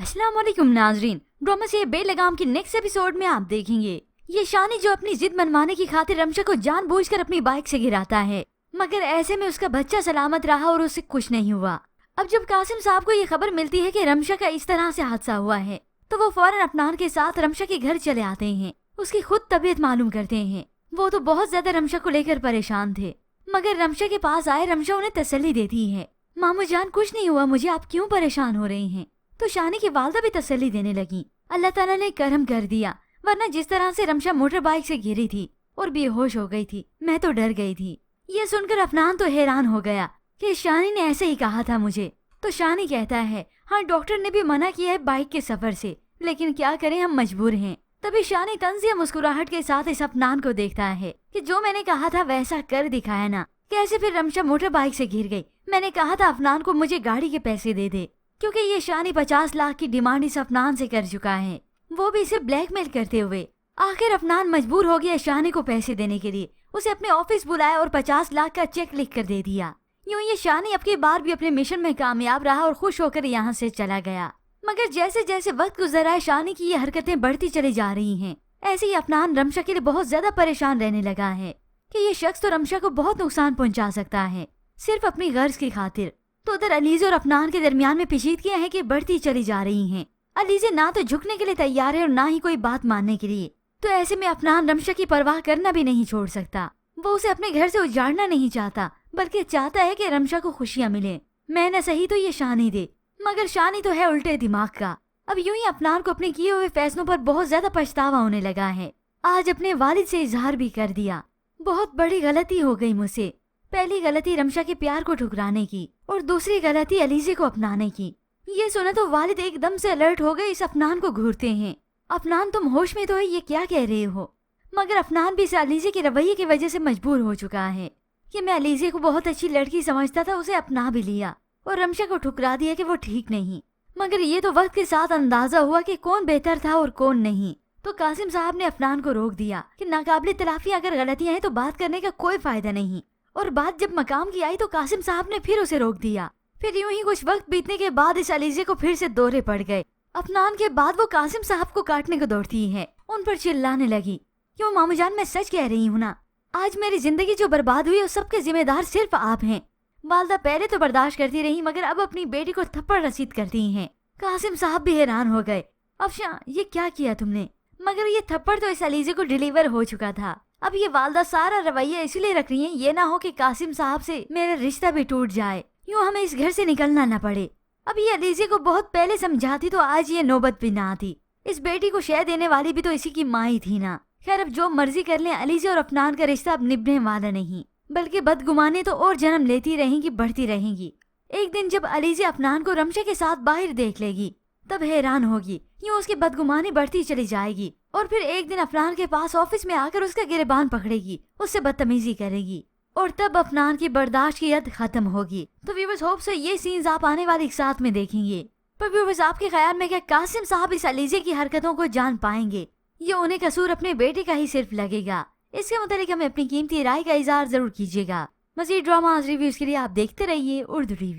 अस्सलाम वालेकुम नाजरीन। ड्रामा से बेलगाम की नेक्स्ट एपिसोड में आप देखेंगे ये शानी जो अपनी जिद मनवाने की खातिर रमशा को जानबूझकर अपनी बाइक से गिराता है, मगर ऐसे में उसका बच्चा सलामत रहा और उससे कुछ नहीं हुआ। अब जब कासिम साहब को ये खबर मिलती है कि रमशा का इस तरह से हादसा हुआ है तो वो फौरन अफनान के साथ रमशा के घर चले आते हैं, उसकी खुद तबीयत मालूम करते हैं। वो तो बहुत ज्यादा रमशा को लेकर परेशान थे, मगर रमशा के पास आए रमशा उन्हें तसल्ली देती है। मामू जान कुछ नहीं हुआ मुझे, आप क्यों परेशान हो रही हैं? तो शानी की वालदा भी तसल्ली देने लगी। अल्लाह ताला ने करम कर दिया, वरना जिस तरह से रमशा मोटर बाइक से गिरी थी और बेहोश हो गई थी, मैं तो डर गई थी। ये सुनकर अफनान तो हैरान हो गया कि शानी ने ऐसे ही कहा था मुझे। तो शानी कहता है हाँ डॉक्टर ने भी मना किया है बाइक के सफर से, लेकिन क्या करें हम मजबूर हैं। तभी शानी तंजिया मुस्कुराहट के साथ इस अफनान को देखता है कि जो मैंने कहा था वैसा कर दिखाया ना। कैसे फिर रमशा मोटर बाइक से गिर गई? मैंने कहा था अफनान को मुझे गाड़ी के पैसे दे दे, क्योंकि ये शानी 50 लाख की डिमांड इस अफनान से कर चुका है, वो भी इसे ब्लैकमेल करते हुए। आखिर अफनान मजबूर हो गया शानी को पैसे देने के लिए, उसे अपने ऑफिस बुलाया और 50 लाख का चेक लिख कर दे दिया। यूं ये शानी अब की बार भी अपने मिशन में कामयाब रहा और खुश होकर यहाँ से चला गया। मगर जैसे जैसे वक्त गुजर रहा है शानी की ये हरकतें बढ़ती चली जा रही हैं। ऐसे ही अफनान रमशा के लिए बहुत ज्यादा परेशान रहने लगा है कि ये शख्स तो रमशा को बहुत नुकसान पहुंचा सकता है सिर्फ अपनी गर्ज की खातिर। तो उधर अलीज़े और अफनान के दरमियान में पेचीदगियां हैं कि बढ़ती चली जा रही हैं। अलीज़े ना तो झुकने के लिए तैयार है और ना ही कोई बात मानने के लिए। तो ऐसे में अफनान रमशा की परवाह करना भी नहीं छोड़ सकता। वो उसे अपने घर से उजाड़ना नहीं चाहता, बल्कि चाहता है कि रमशा को खुशियां मिले। मैं न सही तो ये शानी दे, मगर शानी तो है उल्टे दिमाग का। अब यूं ही अफनान को अपने किए हुए फैसलों पर बहुत ज्यादा पछतावा होने लगा है। आज अपने वालिद से इजहार भी कर दिया। बहुत बड़ी गलती हो गई मुझसे। पहली गलती रमशा के प्यार को ठुकराने की और दूसरी गलती अलीज़े को अपनाने की। ये सुना तो वालिद एकदम से अलर्ट हो गए, इस अफनान को घूरते हैं। अफनान तुम होश में तो है, ये क्या कह रहे हो? मगर अफनान भी इस अलीज़े के रवैये की वजह से मजबूर हो चुका है कि मैं अलीज़े को बहुत अच्छी लड़की समझता था, उसे अपना भी लिया और रमशा को ठुकरा दिया कि वो ठीक नहीं। मगर ये तो वक्त के साथ अंदाजा हुआ कि कौन बेहतर था और कौन नहीं। तो कासिम साहब ने अफनान को रोक दिया कि नाकाबिल तलाफी अगर गलतियां हैं तो बात करने का कोई फायदा नहीं। और बात जब मकाम की आई तो कासिम साहब ने फिर उसे रोक दिया। फिर यूं ही कुछ वक्त बीतने के बाद इस अलीज़े को फिर से दौरे पड़ गए। अफनान के बाद वो कासिम साहब को काटने को दौड़ती है, उन पर चिल्लाने लगी, क्यों मामू जान मैं सच कह रही हूँ ना, आज मेरी जिंदगी जो बर्बाद हुई उस सबके जिम्मेदार सिर्फ आप हैं। वालदा पहले तो बर्दाश्त करती रही, मगर अब अपनी बेटी को थप्पड़ रसीद करती हैं। कासिम साहब भी हैरान हो गए, अफशा ये क्या किया तुमने? मगर ये थप्पड़ तो इस अलीज़े को डिलीवर हो चुका था। अब ये वालदा सारा रवैया इसलिए रख रही हैं ये ना हो कि कासिम साहब से मेरा रिश्ता भी टूट जाए, यूँ हमें इस घर से निकलना न पड़े। अब ये अलीज़े को बहुत पहले समझाती तो आज ये नौबत भी ना आती। इस बेटी को शह देने वाली भी तो इसी की माँ ही थी ना। खैर अब जो मर्जी कर लें, अलीज़े और अफनान का रिश्ता अब निभने वाला नहीं, बल्कि बदगुमानी तो और जन्म लेती रहेंगी, बढ़ती रहेंगी। एक दिन जब अलीज़े अफनान को रमशा के साथ बाहर देख लेगी तब हैरान होगी, यूँ उसकी बदगुमानी बढ़ती चली जाएगी। और फिर एक दिन अफनान के पास ऑफिस में आकर उसका गिरबान पकड़ेगी, उससे बदतमीजी करेगी और तब अफनान की बर्दाश्त की हद खत्म होगी। तो व्यूअर्स होप से ये सीन्स आप आने वाले एक साथ में देखेंगे। पर व्यूअर्स आपके ख्याल में क्या कासिम साहब इस अलीज़े की हरकतों को जान पाएंगे? ये उन्हें कसूर अपने बेटे का ही सिर्फ लगेगा? इसके मुतालिक हमें अपनी कीमती राय का इजहार जरूर कीजिएगा। मज़ीद ड्रामा रिव्यूज के लिए आप देखते रहिए उर्दू रिव्यू।